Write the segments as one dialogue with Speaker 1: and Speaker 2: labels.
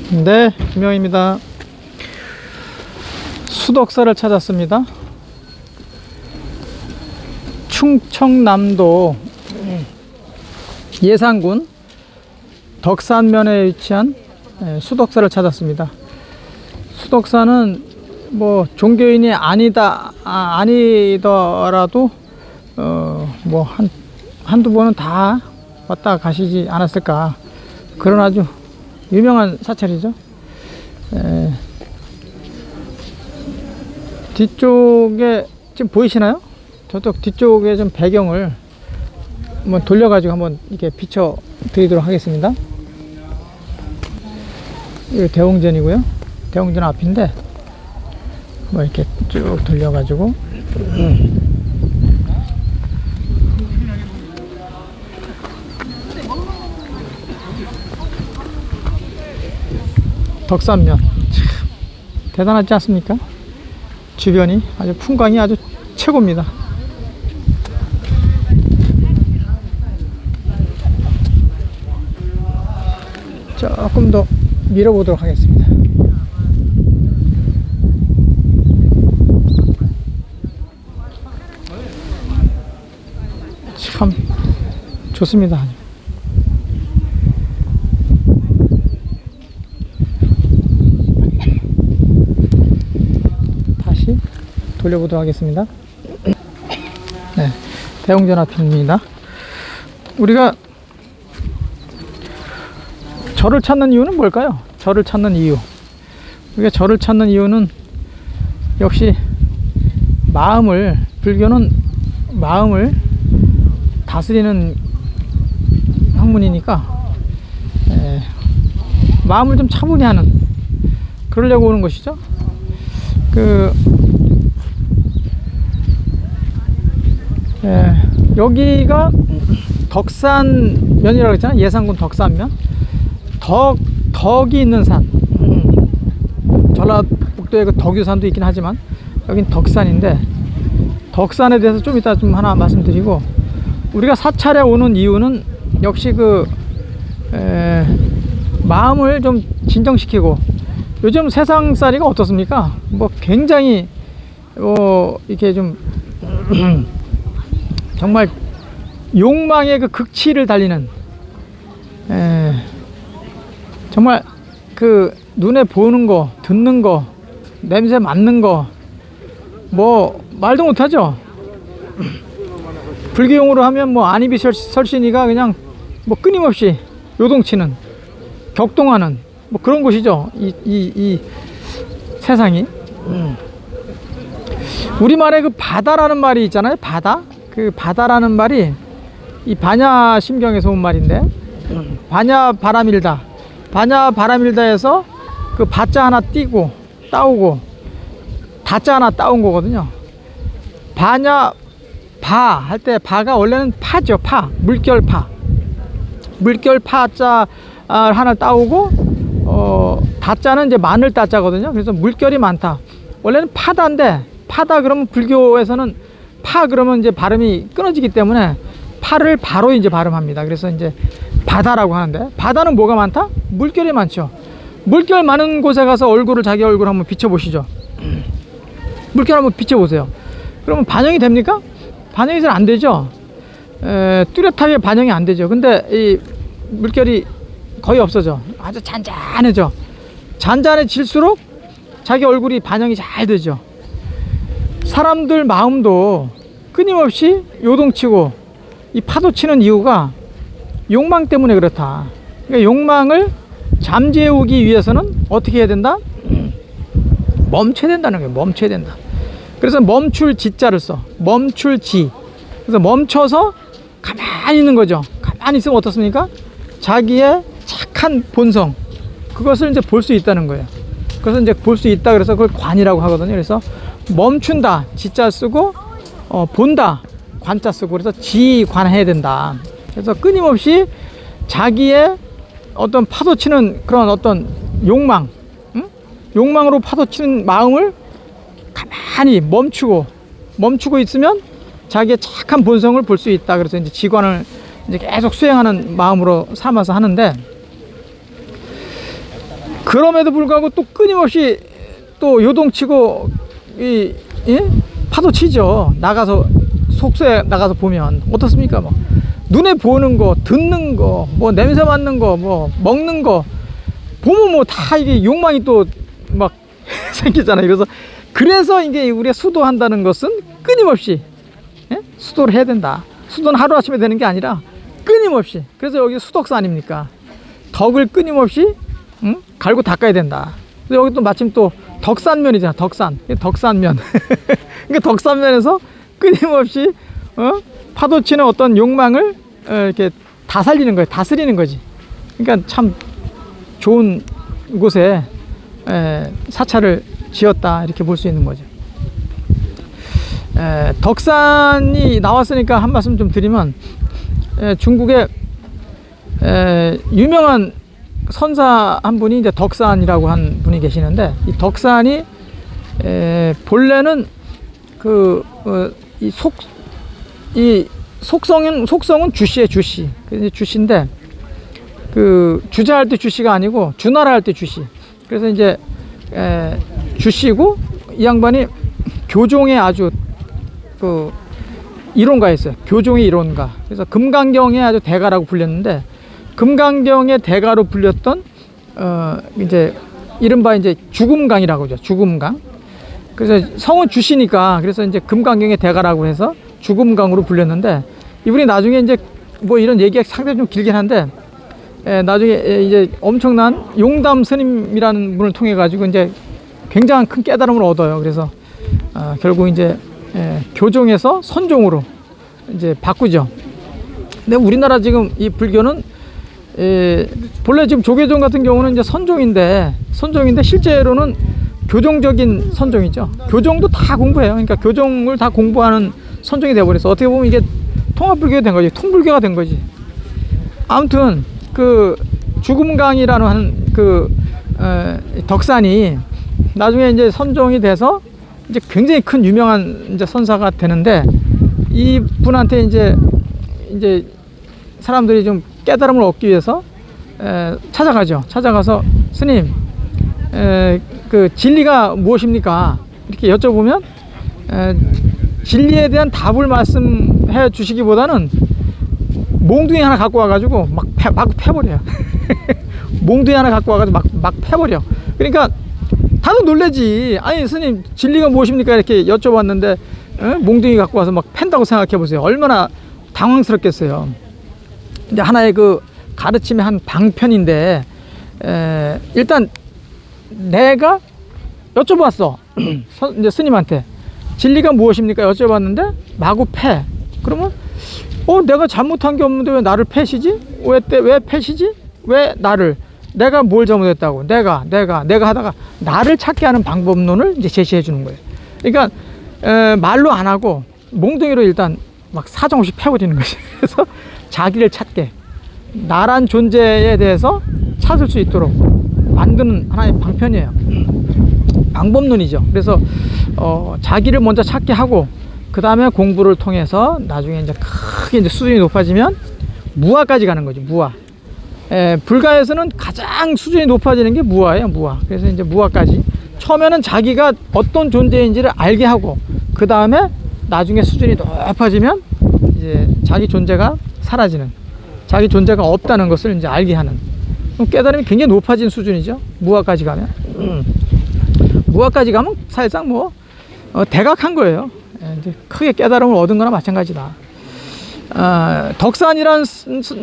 Speaker 1: 네, 김영입니다. 수덕사를 찾았습니다. 충청남도 예산군 덕산면에 위치한 수덕사를 찾았습니다. 수덕사는 뭐 종교인이 아니더라도 뭐 한두 번은 다 왔다 가시지 않았을까, 그런 아주 유명한 사찰이죠. 뒤쪽에 지금 보이시나요? 저쪽 뒤쪽에 좀 배경을 한번 돌려가지고 한번 이렇게 비춰 드리도록 하겠습니다. 이거 대웅전이고요. 대웅전 앞인데 뭐 이렇게 쭉 돌려가지고 덕산면 참 대단하지 않습니까? 주변이 아주 풍광이 아주 최고입니다. 조금 더 밀어보도록 하겠습니다. 참 좋습니다. 다시 돌려보도록 하겠습니다. 네, 대웅전 앞입니다. 우리가 절을 찾는 이유는 뭘까요? 절을 찾는 이유. 우리가 절을 찾는 이유는 역시 불교는 마음을 다스리는 학문이니까 마음을 좀 차분히 하는, 그러려고 오는 것이죠. 여기가 덕산면이라고 했잖아요. 예산군 덕산면. 덕이 있는 산. 전라북도에 그 덕유산도 있긴 하지만 여긴 덕산인데, 덕산에 대해서 좀 이따 좀 하나 말씀드리고, 우리가 사찰에 오는 이유는 역시 마음을 좀 진정시키고, 요즘 세상살이가 어떻습니까? 뭐 굉장히 이렇게 좀 정말 욕망의 그 극치를 달리는, 정말 눈에 보는 거, 듣는 거, 냄새 맡는 거, 뭐 말도 못하죠. 불교용으로 하면 뭐 안입이 설신이가 그냥 뭐 끊임없이 요동치는, 격동하는 뭐 그런 곳이죠. 이 세상이. 우리말에 그 바다라는 말이 있잖아요. 바다. 그 바다라는 말이 이 반야심경에서 온 말인데, 반야 바람일다. 반야 바람일다에서 그 바자 하나 띄고 따오고 다자 하나 따온 거거든요. 반야 바 할 때 바가 원래는 파죠. 파. 물결 파. 물결 파자 하나 따오고 다자는 이제 마늘 따자거든요. 그래서 물결이 많다. 원래는 파다인데, 파다 그러면 불교에서는 파 그러면 이제 발음이 끊어지기 때문에 파를 바로 이제 발음합니다. 그래서 이제 바다라고 하는데, 바다는 뭐가 많다? 물결이 많죠. 물결 많은 곳에 가서 자기 얼굴 한번 비춰보시죠. 물결 한번 비춰보세요. 그러면 반영이 됩니까? 반영이 잘 안 되죠. 뚜렷하게 반영이 안 되죠. 근데 이 물결이 거의 없어져. 아주 잔잔해져. 잔잔해질수록 자기 얼굴이 반영이 잘 되죠. 사람들 마음도 끊임없이 요동치고 이 파도치는 이유가 욕망 때문에 그렇다. 그러니까 욕망을 잠재우기 위해서는 어떻게 해야 된다? 멈춰야 된다는 거예요. 멈춰야 된다. 그래서 멈출 지자를 써. 멈출 지. 그래서 멈춰서 가만히 있는 거죠. 가만히 있으면 어떻습니까? 자기의 착한 본성, 그것을 이제 볼 수 있다는 거예요. 그래서 이제 볼 수 있다. 그래서 그걸 관이라고 하거든요. 그래서 멈춘다, 지자 쓰고, 본다, 관자 쓰고, 그래서 지관해야 된다. 그래서 끊임없이 자기의 어떤 파도치는 그런 어떤 욕망, 욕망으로 파도치는 마음을 가만히 멈추고 있으면 자기의 착한 본성을 볼 수 있다. 그래서 이제 지관을 이제 계속 수행하는 마음으로 삼아서 하는데, 그럼에도 불구하고 또 끊임없이 또 요동치고 파도 치죠. 나가서 속초에 나가서 보면 어떻습니까? 뭐 눈에 보는 거, 듣는 거, 뭐 냄새 맡는 거, 뭐 먹는 거 보면 뭐 다 이게 욕망이 또 막 생기잖아요. 그래서 이게 우리가 수도한다는 것은 끊임없이 수도를 해야 된다. 수도는 하루아침에 되는 게 아니라 끊임없이. 그래서 여기 수덕사 아닙니까? 덕을 끊임없이 갈고 닦아야 된다. 여기 또 마침 또 덕산면이잖아. 덕산면. 그러니까 덕산면에서 끊임없이 파도치는 어떤 욕망을 이렇게 다살리는 거예요. 다스리는 거지. 그러니까 참 좋은 곳에 사찰을 지었다 이렇게 볼 수 있는 거죠. 덕산이 나왔으니까 한 말씀 좀 드리면, 중국에 유명한 선사 한 분이 이제 덕산이라고 한 분이 계시는데, 이 덕산이 본래는 속성은 주씨의 주씨. 주씨인데 그 주자할 때 주씨가 아니고 주나라 할 때 주씨. 그래서 이제 주씨고, 이 양반이 교종의 아주 그 이론가였어요. 교종의 이론가. 그래서 금강경의 아주 대가라고 불렸는데, 금강경의 대가로 불렸던 이제 이른바 이제 주금강이라고 하죠. 주금강. 그래서 성은 주시니까 그래서 이제 금강경의 대가라고 해서 주금강으로 불렸는데, 이분이 나중에 이제 뭐 이런 얘기가 상당히 좀 길긴 한데, 나중에 이제 엄청난 용담 스님이라는 분을 통해 가지고 이제 굉장한 큰 깨달음을 얻어요. 그래서 결국 이제 교종에서 선종으로 이제 바꾸죠. 근데 우리나라 지금 이 불교는 본래 지금 조계종 같은 경우는 이제 선종인데 실제로는 교종적인 선종이죠. 교종도 다 공부해요. 그러니까 교종을 다 공부하는 선종이 되어버려서 어떻게 보면 이게 통합불교가 된 거지. 통불교가 된 거지. 아무튼 그 주금강이라는 그 덕산이 나중에 이제 선종이 돼서 이제 굉장히 큰 유명한 이제 선사가 되는데, 이 분한테 이제 사람들이 좀 깨달음을 얻기 위해서 찾아가죠. 찾아가서 스님, 그 진리가 무엇입니까? 이렇게 여쭤보면 진리에 대한 답을 말씀해 주시기보다는 몽둥이 하나 갖고 와가지고 막 패버려요. 몽둥이 하나 갖고 와가지고 막 패버려. 그러니까 다들 놀래지. 아니 스님 진리가 무엇입니까? 이렇게 여쭤봤는데 몽둥이 갖고 와서 막 팬다고 생각해 보세요. 얼마나 당황스럽겠어요. 이제 하나의 그 가르침의 한 방편인데, 일단 내가 여쭤봤어. 이제 스님한테 진리가 무엇입니까? 여쭤봤는데 마구 패. 그러면 내가 잘못한 게 없는데 왜 나를 패시지? 왜 패시지? 왜 나를? 내가 뭘 잘못했다고? 내가 하다가 나를 찾게 하는 방법론을 이제 제시해 주는 거예요. 그러니까 말로 안 하고 몽둥이로 일단 막 사정없이 패버리는 거지. 그래서 자기를 찾게, 나란 존재에 대해서 찾을 수 있도록 만드는 하나의 방편이에요. 방법론이죠. 그래서 자기를 먼저 찾게 하고, 그 다음에 공부를 통해서 나중에 이제 크게 이제 수준이 높아지면 무아까지 가는 거죠. 무아. 불가에서는 가장 수준이 높아지는 게 무아예요. 무아. 그래서 이제 무아까지. 처음에는 자기가 어떤 존재인지를 알게 하고, 그 다음에 나중에 수준이 높아지면 이제 자기 존재가 사라지는, 자기 존재가 없다는 것을 이제 알게 하는, 깨달음이 굉장히 높아진 수준이죠. 무아까지 가면. 무아까지 가면 사실상 뭐 대각한 거예요. 이제 크게 깨달음을 얻은 거나 마찬가지다. 덕산이란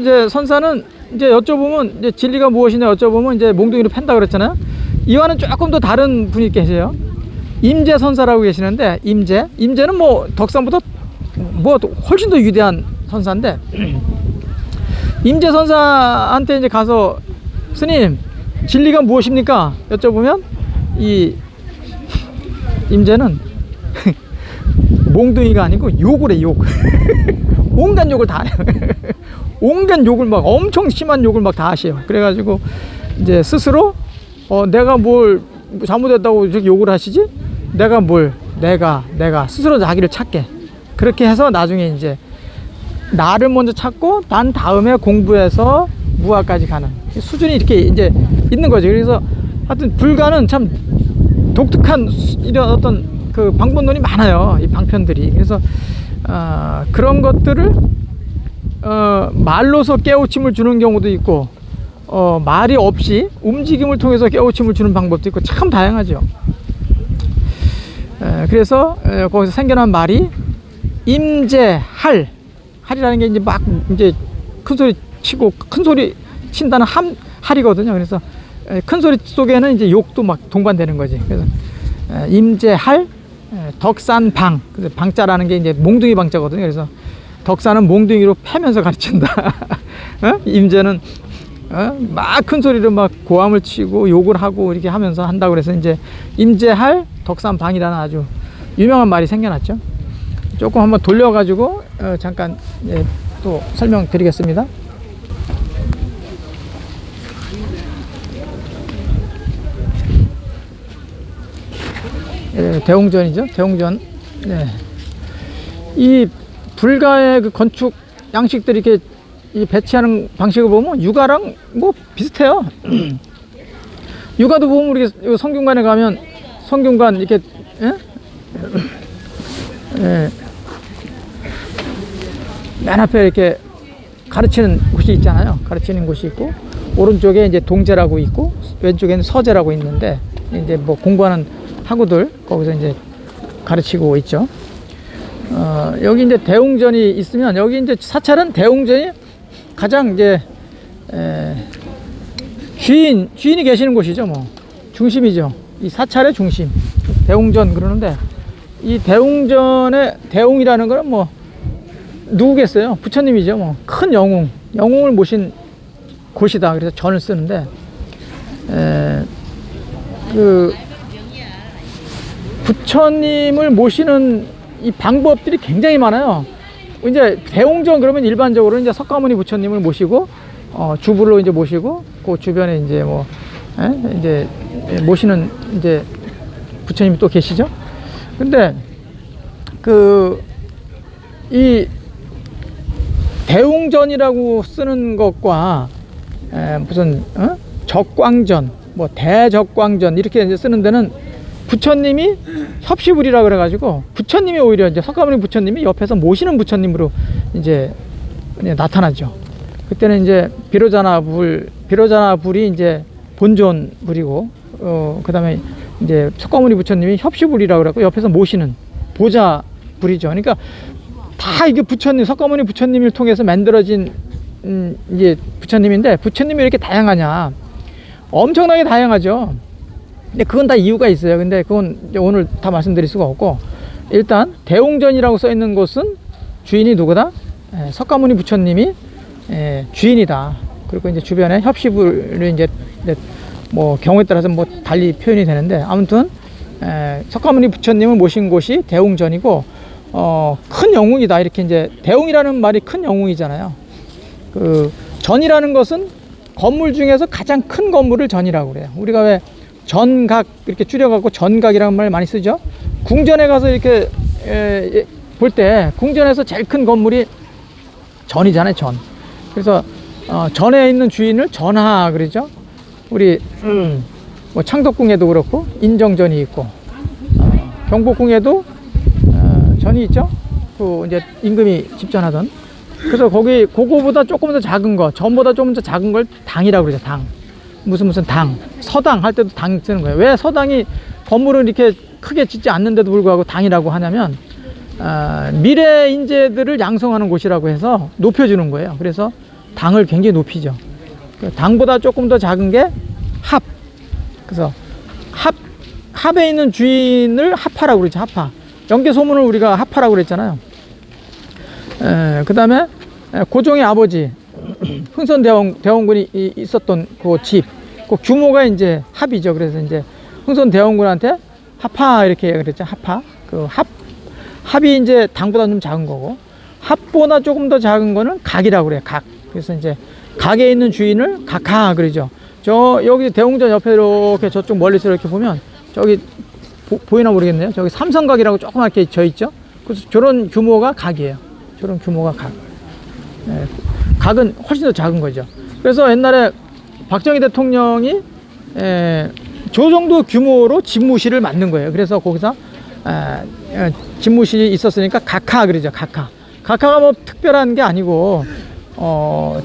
Speaker 1: 이제 선사는 이제 여쭤보면 이제 진리가 무엇이냐 여쭤보면 이제 몽둥이로 팬다 그랬잖아요. 이와는 조금 더 다른 분이 계세요. 임재 선사라고 계시는데, 임재는 뭐 덕산보다 뭐 훨씬 더 위대한 선사인데, 임재 선사한테 이제 가서 스님 진리가 무엇입니까? 여쭤보면 이 임재는 몽둥이가 아니고 욕을 해, 욕. 온갖 욕을 다 해요. 온갖 욕을 막 엄청 심한 욕을 막 다 하셔요. 그래가지고 이제 스스로 내가 뭘 잘못했다고 이렇게 욕을 하시지? 내가 스스로 자기를 찾게. 그렇게 해서 나중에 이제 나를 먼저 찾고 난 다음에 공부해서 무아까지 가는 수준이 이렇게 이제 있는 거죠. 그래서 하여튼 불가는 참 독특한 이런 어떤 그 방법론이 많아요. 이 방편들이. 그래서 그런 것들을 말로서 깨우침을 주는 경우도 있고, 말이 없이 움직임을 통해서 깨우침을 주는 방법도 있고 참 다양하죠. 그래서 거기서 생겨난 말이 임재할, 할이라는 게 이제 막 이제 큰 소리 치고 큰 소리 친다는 할이거든요. 그래서 큰 소리 속에는 이제 욕도 막 동반되는 거지. 그래서 임재할, 덕산방, 그래서 방자라는 게 이제 몽둥이 방자거든요. 그래서 덕산은 몽둥이로 패면서 가르친다. 임재는 막 큰 소리로 막 고함을 치고 욕을 하고 이렇게 하면서 한다고 그래서 이제 임재할 덕산방이라는 아주 유명한 말이 생겨났죠. 조금 한번 돌려가지고 잠깐 또 설명드리겠습니다. 대웅전이죠. 대웅전. 네. 이 불가의 그 건축 양식들이 이렇게 이 배치하는 방식을 보면 유가랑 뭐 비슷해요. 유가도 보면 우리 성균관에 가면 성균관 이렇게 맨 앞에 이렇게 가르치는 곳이 있잖아요. 가르치는 곳이 있고 오른쪽에 이제 동제라고 있고 왼쪽에는 서제라고 있는데 이제 뭐 공부하는 학우들 거기서 이제 가르치고 있죠. 여기 이제 대웅전이 있으면 여기 이제 사찰은 대웅전이 가장 이제 주인이 계시는 곳이죠. 뭐 중심이죠. 이 사찰의 중심 대웅전 그러는데 이 대웅전의 대웅이라는 거는 뭐 누구겠어요? 부처님이죠. 뭐 큰 영웅을 모신 곳이다. 그래서 전을 쓰는데 그 부처님을 모시는 이 방법들이 굉장히 많아요. 이제 대웅전 그러면 일반적으로 이제 석가모니 부처님을 모시고 주불로 이제 모시고 그 주변에 이제 뭐 이제 모시는 이제 부처님이 또 계시죠. 근데 그 이 대웅전이라고 쓰는 것과 무슨 적광전, 뭐 대적광전 이렇게 이제 쓰는 데는 부처님이 협시불이라 그래가지고 부처님이 오히려 이제 석가모니 부처님이 옆에서 모시는 부처님으로 이제 나타나죠. 그때는 이제 비로자나 불이 이제 본존 불이고 그다음에 이제 석가모니 부처님이 협시불이라 그래갖고 옆에서 모시는 보좌 불이죠. 그러니까 다 이게 부처님 석가모니 부처님을 통해서 만들어진 이제 부처님인데 부처님이 이렇게 다양하냐? 엄청나게 다양하죠. 근데 그건 다 이유가 있어요. 근데 그건 오늘 다 말씀드릴 수가 없고 일단 대웅전이라고 써 있는 곳은 주인이 누구다? 석가모니 부처님이 주인이다. 그리고 이제 주변에 협시불이 이제 뭐 경우에 따라서 뭐 달리 표현이 되는데 아무튼 석가모니 부처님을 모신 곳이 대웅전이고 큰 영웅이다. 이렇게 이제 대웅이라는 말이 큰 영웅이잖아요. 그 전이라는 것은 건물 중에서 가장 큰 건물을 전이라고 그래요. 우리가 왜 전각 이렇게 줄여갖고 전각이라는 말 많이 쓰죠. 궁전에 가서 이렇게 볼 때 궁전에서 제일 큰 건물이 전이잖아요. 전. 그래서 전에 있는 주인을 전하 그러죠. 우리 뭐 창덕궁에도 그렇고 인정전이 있고 경복궁에도 전이 있죠. 그 이제 임금이 집전하던. 그래서 거기 그거보다 조금 더 작은 거, 전보다 조금 더 작은 걸 당이라고 그러죠. 당. 무슨 당. 서당 할 때도 당 쓰는 거예요. 왜 서당이 건물을 이렇게 크게 짓지 않는데도 불구하고 당이라고 하냐면 미래 인재들을 양성하는 곳이라고 해서 높여주는 거예요. 그래서 당을 굉장히 높이죠. 당보다 조금 더 작은 게 합. 그래서 합에 있는 주인을 합하라고 그러죠. 합하. 영계소문을 우리가 합하라고 그랬잖아요. 그 다음에 고종의 아버지 흥선대원군이 있었던 그 집, 그 규모가 이제 합이죠. 그래서 이제 흥선대원군한테 합하 이렇게 그랬죠. 합하. 그 합이 이제 당보다 좀 작은 거고 합보다 조금 더 작은 거는 각이라고 그래요. 각. 그래서 이제 각에 있는 주인을 각하 그러죠. 저 여기 대웅전 옆에 이렇게 저쪽 멀리서 이렇게 보면 저기 보이나 모르겠네요. 저기 삼성각이라고 조그맣게 져 있죠. 그래서 저런 규모가 각이에요. 저런 규모가 각. 각은 훨씬 더 작은 거죠. 그래서 옛날에 박정희 대통령이 저 정도 규모로 집무실을 만든 거예요. 그래서 거기서 집무실이 있었으니까 각하 그러죠. 각하가 뭐 특별한 게 아니고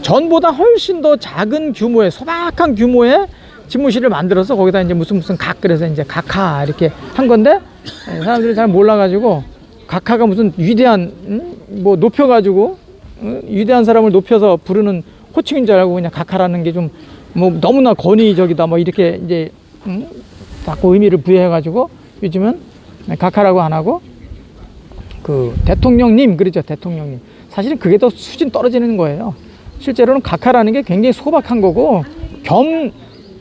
Speaker 1: 전보다 훨씬 더 작은 규모의 소박한 규모의 집무실을 만들어서 거기다 이제 무슨 각 그래서 이제 각하 이렇게 한 건데 사람들이 잘 몰라가지고 각하가 무슨 위대한 뭐 높여가지고 위대한 사람을 높여서 부르는 호칭인 줄 알고 그냥 각하라는 게 좀 뭐 너무나 권위적이다 뭐 이렇게 이제 자꾸 의미를 부여해가지고 요즘은 각하라고 안 하고 그 대통령님 그러죠. 대통령님. 사실은 그게 더 수준 떨어지는 거예요. 실제로는 각하라는 게 굉장히 소박한 거고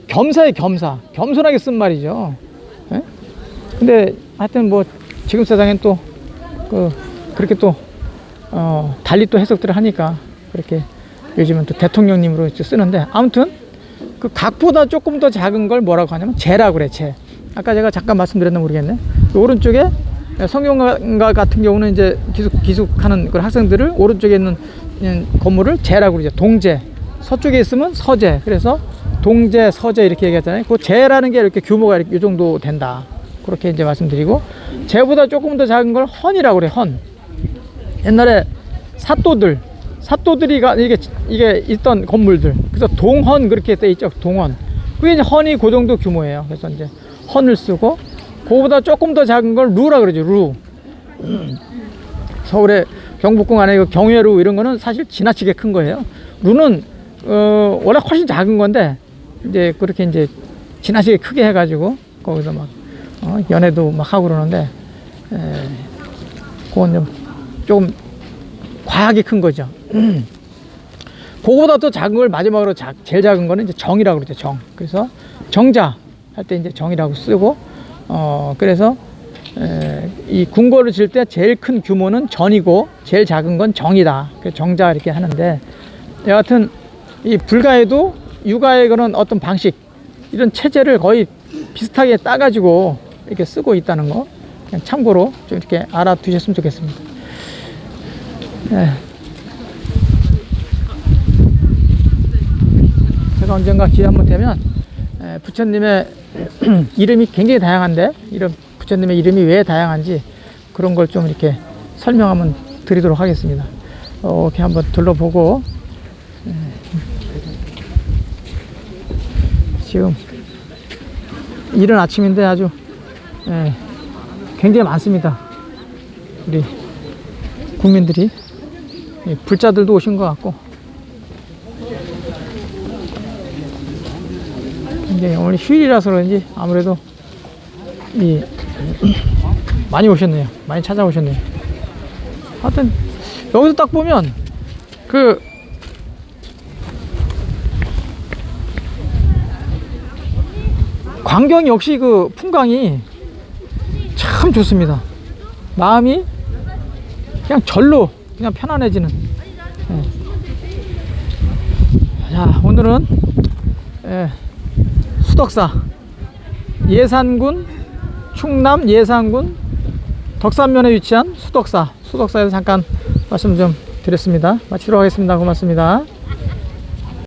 Speaker 1: 겸사의 겸손하게 쓴 말이죠. 예? 근데 하여튼 뭐 지금 세상엔 또 그렇게 또 달리 또 해석들을 하니까 그렇게 요즘은 또 대통령님으로 쓰는데 아무튼 그 각보다 조금 더 작은 걸 뭐라고 하냐면 제라고 그래. 제. 아까 제가 잠깐 말씀드렸나 모르겠네. 오른쪽에 성균관 같은 경우는 이제 기숙하는 그 학생들을 오른쪽에 있는 건물을 제라고 그러죠. 동제. 서쪽에 있으면 서제. 그래서 동제, 서제 이렇게 얘기하잖아요. 그 제라는 게 이렇게 규모가 이렇게 이 정도 된다. 그렇게 이제 말씀드리고 제보다 조금 더 작은 걸 헌이라고 그래. 헌. 옛날에 사또들이 이게 있던 건물들. 그래서 동헌 그렇게 돼 있죠. 동헌. 그게 이제 헌이 그 정도 규모예요. 그래서 이제 헌을 쓰고 그거보다 조금 더 작은 걸 루라 그러죠. 루. 서울의 경복궁 안에 그 경회루 이런 거는 사실 지나치게 큰 거예요. 루는 원래 훨씬 작은 건데 이제 그렇게 이제 지나치게 크게 해가지고 거기서 막 연애도 막 하고 그러는데 그건 조금 과하게 큰 거죠. 그거보다 더 작은 걸 마지막으로 제일 작은 거는 이제 정이라고 그러죠. 정. 그래서 정자 할 때 이제 정이라고 쓰고 그래서 이 궁궐을 질 때 제일 큰 규모는 전이고 제일 작은 건 정이다. 정자 이렇게 하는데 여하튼 이 불가에도 유가의 그런 어떤 방식 이런 체제를 거의 비슷하게 따가지고 이렇게 쓰고 있다는 거 그냥 참고로 좀 이렇게 알아두셨으면 좋겠습니다. 제가 언젠가 기회 한번 되면 부처님의 이름이 굉장히 다양한데 부처님의 이름이 왜 다양한지 그런 걸 좀 이렇게 설명하면 드리도록 하겠습니다. 이렇게 한번 둘러보고 지금 이른 아침인데 아주 굉장히 많습니다. 우리 국민들이 불자들도 오신 것 같고 이제 오늘 휴일이라서 그런지 아무래도 많이 오셨네요. 많이 찾아오셨네요. 하여튼 여기서 딱 보면 광경 역시 그 풍광이 참 좋습니다. 마음이 그냥 절로 그냥 편안해지는. 자, 오늘은 수덕사 예산군 충남 예산군 덕산면에 위치한 수덕사에서 잠깐 말씀 좀 드렸습니다. 마치도록 하겠습니다. 고맙습니다.